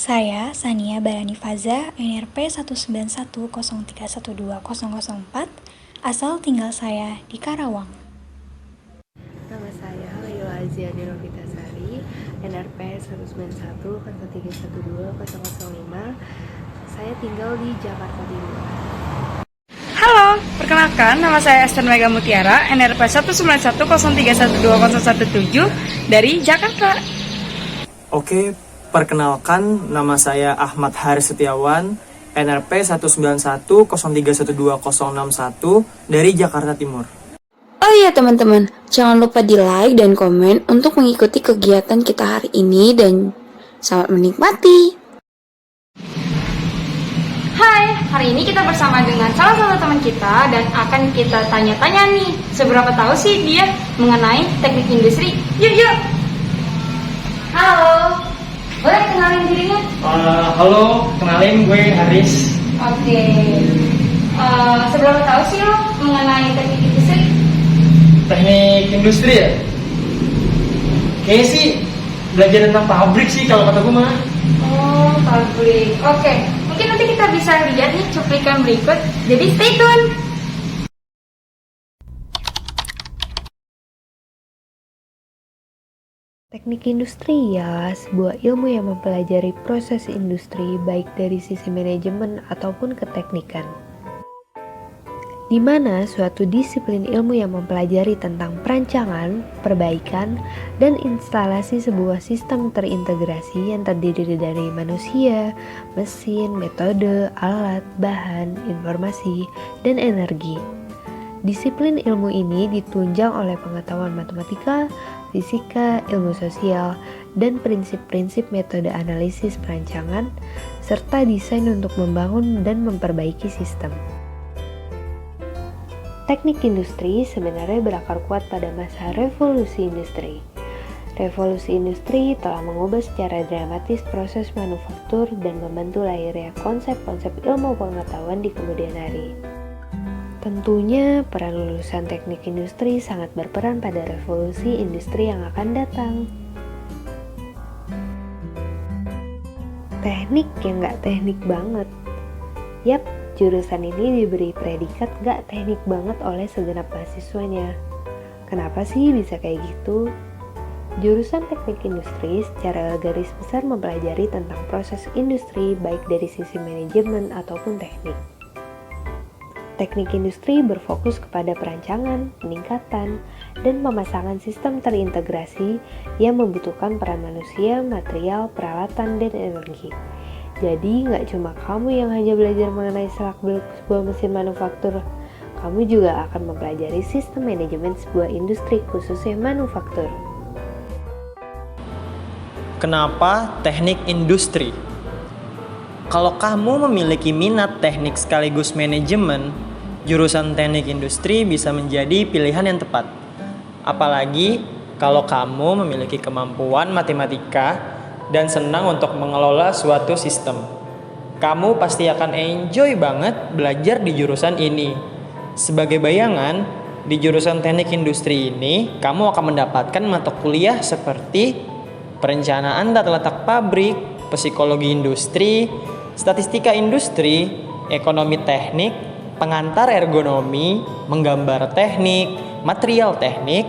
Saya, Sania Barani Faza, NRP 19103120004, asal tinggal saya di Karawang. Nama saya Laila Azia Derovitasari, NRP 19103120005. Saya tinggal di Jakarta Timur. Halo, perkenalkan nama saya Esther Mega Mutiara, NRP 19103120017 dari Jakarta. Oke, perkenalkan nama saya Ahmad Haris Setiawan, NRP 19103120061 dari Jakarta Timur. Oh iya teman-teman, jangan lupa di like dan komen untuk mengikuti kegiatan kita hari ini dan selamat menikmati. Hai, hari ini kita bersama dengan salah satu teman kita dan akan kita tanya-tanya nih, seberapa tahu sih dia mengenai teknik industri? Yuk! Halo, boleh kenalin dirinya? Halo, kenalin gue Haris. Oke, seberapa tahu sih lo mengenai teknik industri? Teknik industri ya? Kayaknya sih belajar tentang pabrik sih kalau kata gue mah. Oh, pabrik. Oke, mungkin nanti kita bisa lihat nih cuplikan berikut. Jadi stay tune. Teknik industri ialah sebuah ilmu yang mempelajari proses industri baik dari sisi manajemen ataupun keteknikan, di mana suatu disiplin ilmu yang mempelajari tentang perancangan, perbaikan, dan instalasi sebuah sistem terintegrasi yang terdiri dari manusia, mesin, metode, alat, bahan, informasi, dan energi. Disiplin ilmu ini ditunjang oleh pengetahuan matematika, fisika, ilmu sosial, dan prinsip-prinsip metode analisis perancangan, serta desain untuk membangun dan memperbaiki sistem. Teknik industri sebenarnya berakar kuat pada masa revolusi industri. Revolusi industri telah mengubah secara dramatis proses manufaktur dan membantu lahirnya konsep-konsep ilmu pengetahuan di kemudian hari. Tentunya, peran lulusan teknik industri sangat berperan pada revolusi industri yang akan datang. Teknik yang gak teknik banget. Yap, jurusan ini diberi predikat gak teknik banget oleh segenap mahasiswanya. Kenapa sih bisa kayak gitu? Jurusan teknik industri secara garis besar mempelajari tentang proses industri baik dari sisi manajemen ataupun teknik. Teknik industri berfokus kepada perancangan, peningkatan, dan pemasangan sistem terintegrasi yang membutuhkan peran manusia, material, peralatan, dan energi. Jadi, nggak cuma kamu yang hanya belajar mengenai selak-beluk sebuah mesin manufaktur, kamu juga akan mempelajari sistem manajemen sebuah industri khususnya manufaktur. Kenapa teknik industri? Kalau kamu memiliki minat teknik sekaligus manajemen, jurusan teknik industri bisa menjadi pilihan yang tepat. Apalagi kalau kamu memiliki kemampuan matematika dan senang untuk mengelola suatu sistem. Kamu pasti akan enjoy banget belajar di jurusan ini. Sebagai bayangan, di jurusan teknik industri ini, kamu akan mendapatkan mata kuliah seperti perencanaan tata letak pabrik, psikologi industri, statistika industri, ekonomi teknik, pengantar ergonomi, menggambar teknik, material teknik,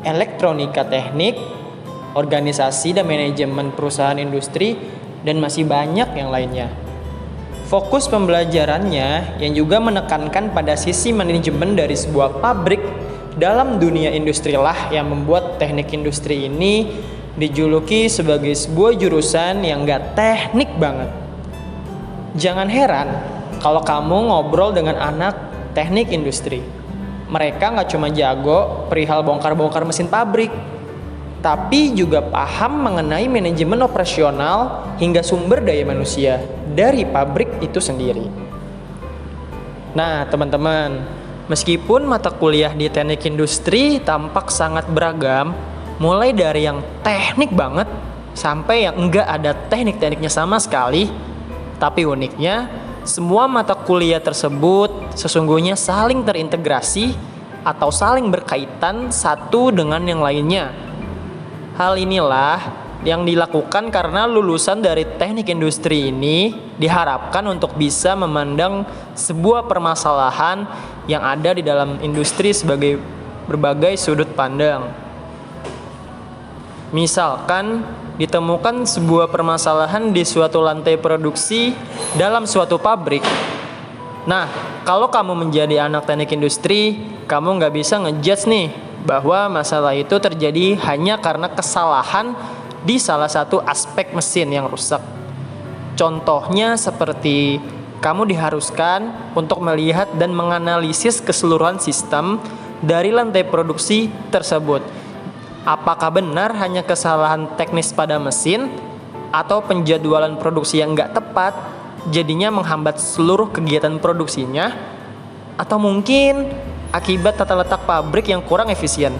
elektronika teknik, organisasi dan manajemen perusahaan industri, dan masih banyak yang lainnya. Fokus pembelajarannya yang juga menekankan pada sisi manajemen dari sebuah pabrik dalam dunia industri lah yang membuat teknik industri ini dijuluki sebagai sebuah jurusan yang gak teknik banget. Jangan heran kalau kamu ngobrol dengan anak teknik industri. Mereka gak cuma jago perihal bongkar-bongkar mesin pabrik, tapi juga paham mengenai manajemen operasional hingga sumber daya manusia dari pabrik itu sendiri. Nah teman-teman, meskipun mata kuliah di teknik industri tampak sangat beragam, mulai dari yang teknik banget sampai yang enggak ada teknik-tekniknya sama sekali, tapi uniknya semua mata kuliah tersebut sesungguhnya saling terintegrasi atau saling berkaitan satu dengan yang lainnya. Hal inilah yang dilakukan karena lulusan dari teknik industri ini diharapkan untuk bisa memandang sebuah permasalahan yang ada di dalam industri sebagai berbagai sudut pandang. Misalkan ditemukan sebuah permasalahan di suatu lantai produksi dalam suatu pabrik. Nah, kalau kamu menjadi anak teknik industri, kamu nggak bisa ngejudge nih bahwa masalah itu terjadi hanya karena kesalahan di salah satu aspek mesin yang rusak. Contohnya seperti kamu diharuskan untuk melihat dan menganalisis keseluruhan sistem dari lantai produksi tersebut. Apakah benar hanya kesalahan teknis pada mesin atau penjadwalan produksi yang nggak tepat jadinya menghambat seluruh kegiatan produksinya, atau mungkin akibat tata letak pabrik yang kurang efisien,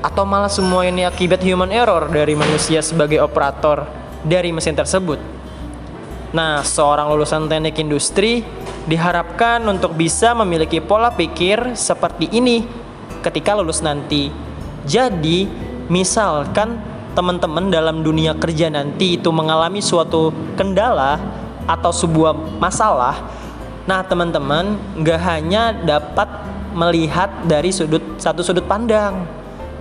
atau malah semua ini akibat human error dari manusia sebagai operator dari mesin tersebut. Nah, seorang lulusan teknik industri diharapkan untuk bisa memiliki pola pikir seperti ini ketika lulus nanti. Jadi, misalkan teman-teman dalam dunia kerja nanti itu mengalami suatu kendala atau sebuah masalah, nah teman-teman nggak hanya dapat melihat dari satu sudut pandang.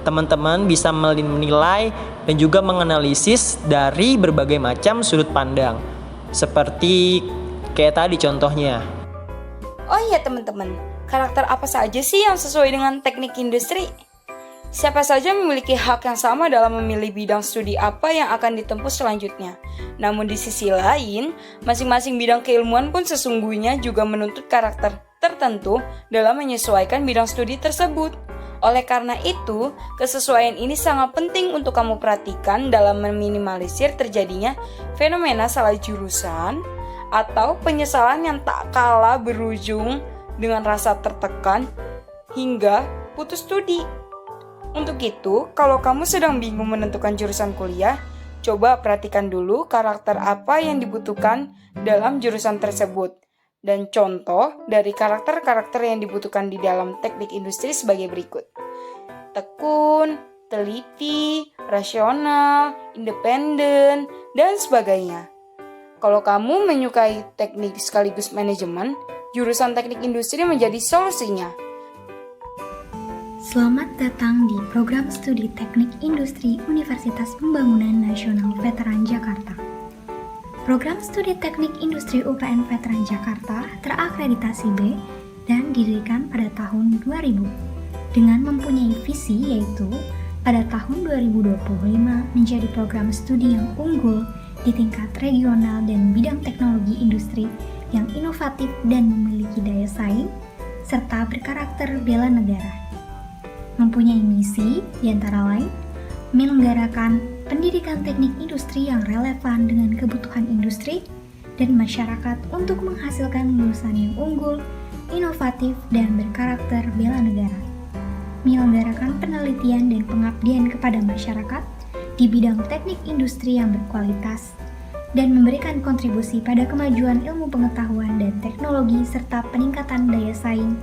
Teman-teman bisa menilai dan juga menganalisis dari berbagai macam sudut pandang. Seperti kayak tadi contohnya. Oh iya teman-teman, karakter apa saja sih yang sesuai dengan teknik industri? Siapa saja memiliki hak yang sama dalam memilih bidang studi apa yang akan ditempuh selanjutnya. Namun di sisi lain, masing-masing bidang keilmuan pun sesungguhnya juga menuntut karakter tertentu dalam menyesuaikan bidang studi tersebut. Oleh karena itu, kesesuaian ini sangat penting untuk kamu perhatikan dalam meminimalisir terjadinya fenomena salah jurusan atau penyesalan yang tak kalah berujung dengan rasa tertekan hingga putus studi. Untuk itu, kalau kamu sedang bingung menentukan jurusan kuliah, coba perhatikan dulu karakter apa yang dibutuhkan dalam jurusan tersebut. Dan contoh dari karakter-karakter yang dibutuhkan di dalam teknik industri sebagai berikut. Tekun, teliti, rasional, independen, dan sebagainya. Kalau kamu menyukai teknik sekaligus manajemen, jurusan teknik industri menjadi solusinya. Selamat datang di program studi Teknik Industri Universitas Pembangunan Nasional Veteran Jakarta. Program studi Teknik Industri UPN Veteran Jakarta terakreditasi B dan didirikan pada tahun 2000 dengan mempunyai visi yaitu pada tahun 2025 menjadi program studi yang unggul di tingkat regional dan bidang teknologi industri yang inovatif dan memiliki daya saing serta berkarakter bela negara. Mempunyai misi, di antara lain, menyelenggarakan pendidikan teknik industri yang relevan dengan kebutuhan industri dan masyarakat untuk menghasilkan lulusan yang unggul, inovatif, dan berkarakter bela negara. Menyelenggarakan penelitian dan pengabdian kepada masyarakat di bidang teknik industri yang berkualitas, dan memberikan kontribusi pada kemajuan ilmu pengetahuan dan teknologi serta peningkatan daya saing,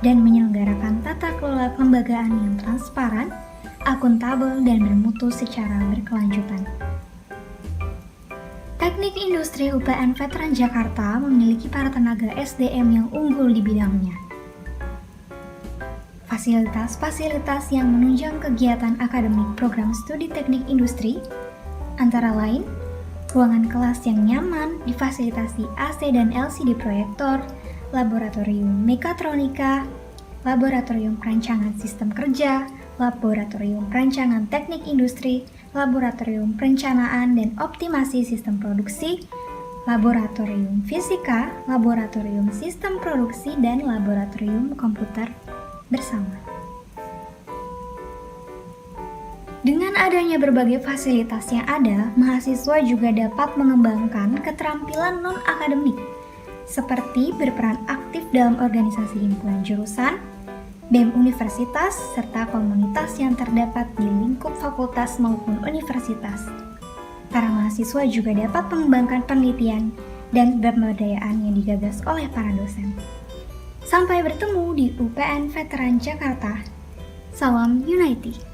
dan menyelenggarakan tata kelola kelembagaan yang transparan, akuntabel, dan bermutu secara berkelanjutan. Teknik Industri UPN Veteran Jakarta memiliki para tenaga SDM yang unggul di bidangnya. Fasilitas-fasilitas yang menunjang kegiatan akademik program studi teknik industri, antara lain, ruangan kelas yang nyaman difasilitasi AC dan LCD proyektor, laboratorium mekatronika, laboratorium perancangan sistem kerja, laboratorium perancangan teknik industri, laboratorium perencanaan dan optimasi sistem produksi, laboratorium fisika, laboratorium sistem produksi, dan laboratorium komputer bersama. Dengan adanya berbagai fasilitas yang ada, mahasiswa juga dapat mengembangkan keterampilan non-akademik seperti berperan aktif dalam organisasi himpunan jurusan, BEM universitas, serta komunitas yang terdapat di lingkup fakultas maupun universitas. Para mahasiswa juga dapat mengembangkan penelitian dan pemberdayaan yang digagas oleh para dosen. Sampai bertemu di UPN Veteran Jakarta. Salam Unity.